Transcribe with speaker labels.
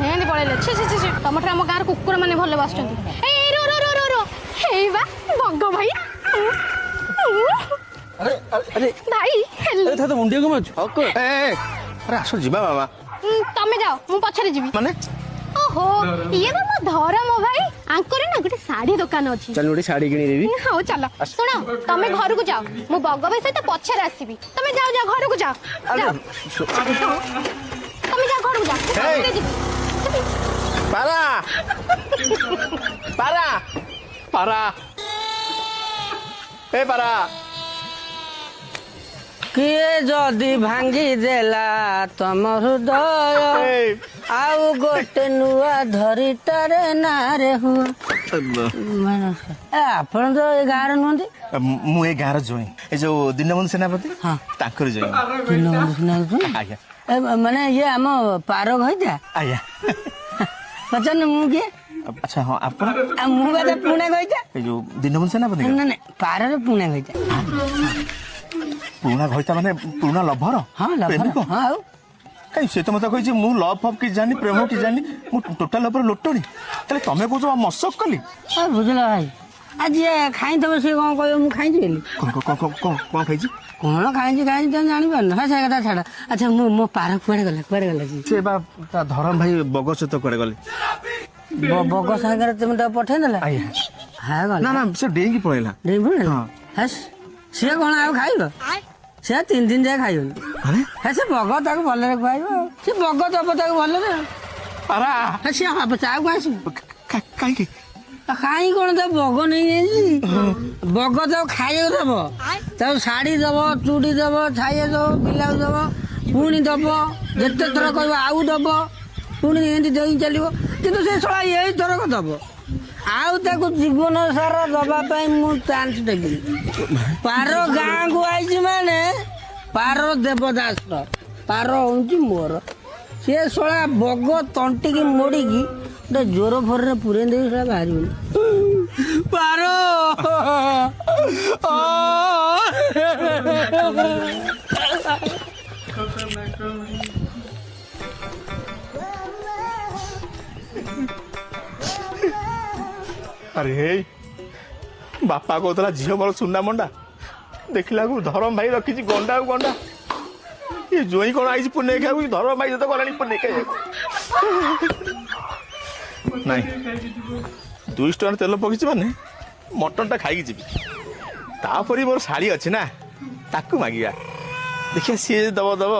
Speaker 1: सेंदी पळेले छी छी छी तमठे हम गार कुकुर माने भले बसचंती ए रो रो रो रो रो हे बा भग्ग भाई
Speaker 2: अरे अरे
Speaker 1: भाई
Speaker 2: अरे था तो मुंडिया को मत हक ए अरे आसो जीवा बाबा
Speaker 1: तमे जाओ मु पछरे जीवी
Speaker 2: माने
Speaker 1: ओहो ये तो मो धरम भाई आंकर ना गोटे साड़ी दुकान अछि
Speaker 2: चल गोटे साड़ी किनी देबी
Speaker 1: हां चलो सुनो तमे घर को जाओ मु बग्ग भाई सहित पछरे आसीबी तमे जाओ जाओ घर को जाओ तमे जाओ घर को जाओ
Speaker 2: पारा पारा पारा ए पारा
Speaker 3: किए जदि भांगी देला तम हृदय आउ गोटे नुआ धरिटारे नारे हुआ आपण तो ए गाँव नुहति
Speaker 2: मु ए गाँव जोई ए जो दीनबंधु सेनापति
Speaker 3: हाँ
Speaker 2: तांकर जोई
Speaker 3: दीनबंधु सेनापति
Speaker 2: आज्ञा
Speaker 3: माने ये आम पारो भइजा
Speaker 2: आज्ञा
Speaker 3: पचान मु के
Speaker 2: अच्छा हां आपण
Speaker 3: मु बात पुणे गइजा
Speaker 2: ए जो दीनबंधु सेनापति
Speaker 3: ना ना पारो पुणे गइजा
Speaker 2: पुराना घइता माने पुराना लभर
Speaker 3: हां लभर हां
Speaker 2: कहीं से तो मत कही मु लव फव कि जानी प्रेम कि जानी मु टोटल ऊपर लोटणी तले तमे को जो मसक कली
Speaker 3: बुझला भाई आज ये खाई तब से कोन कहयो मु खाई जेली
Speaker 2: कौन खाई
Speaker 3: कोन खाई त जानि पान हा से कथा छाड़ अच्छा मो पार कुआडे गला जी
Speaker 2: से बा ता धरम भाई बग से तो करे गले
Speaker 3: बग सागर तुम तो पठे देला हां गला
Speaker 2: ना ना से डेंगी पळेला
Speaker 3: हां हस से कोन आ खाइबो से 3 दिन जाय खाइबो
Speaker 2: अरे
Speaker 3: हे से बग ताको भले खुआइबो से बग दब ताको भले रे
Speaker 2: अरा
Speaker 3: हे से हा बचाव गास
Speaker 2: काई के
Speaker 3: खाई कोन त बग नहीं जाई बग तो खाइयो दब तो साड़ी दब चूड़ी दब छाइए दब ब्लाउज दब पुणी दब जते थर कहबो आउ दब पुणी एंती देई चलिबो किंतु से सळा एई थरक दब आउ ताको जीवन सारा दबा पाई मु चांस देबी पारो गाँ को आइछि माने पारो देवदास पारो होउछि मोर से सळा बग तंटी की मोड़ी की तो जोर फोर रे पुरे दे सळा बाहरी पारो
Speaker 2: अरे हे बापा कहला झील मोर सुना मंडा देखला धरम भाई रखी गंडा गंडा ये जोई कौन आई पुणे खाऊ धरम भाई तो गलानी पुणे खाई नहीं 200 टका तेल पकड़ माने मटन टा खाई जी तापर मोर शाड़ी अच्छी ना ताकू मागिया देखिए सी दब दब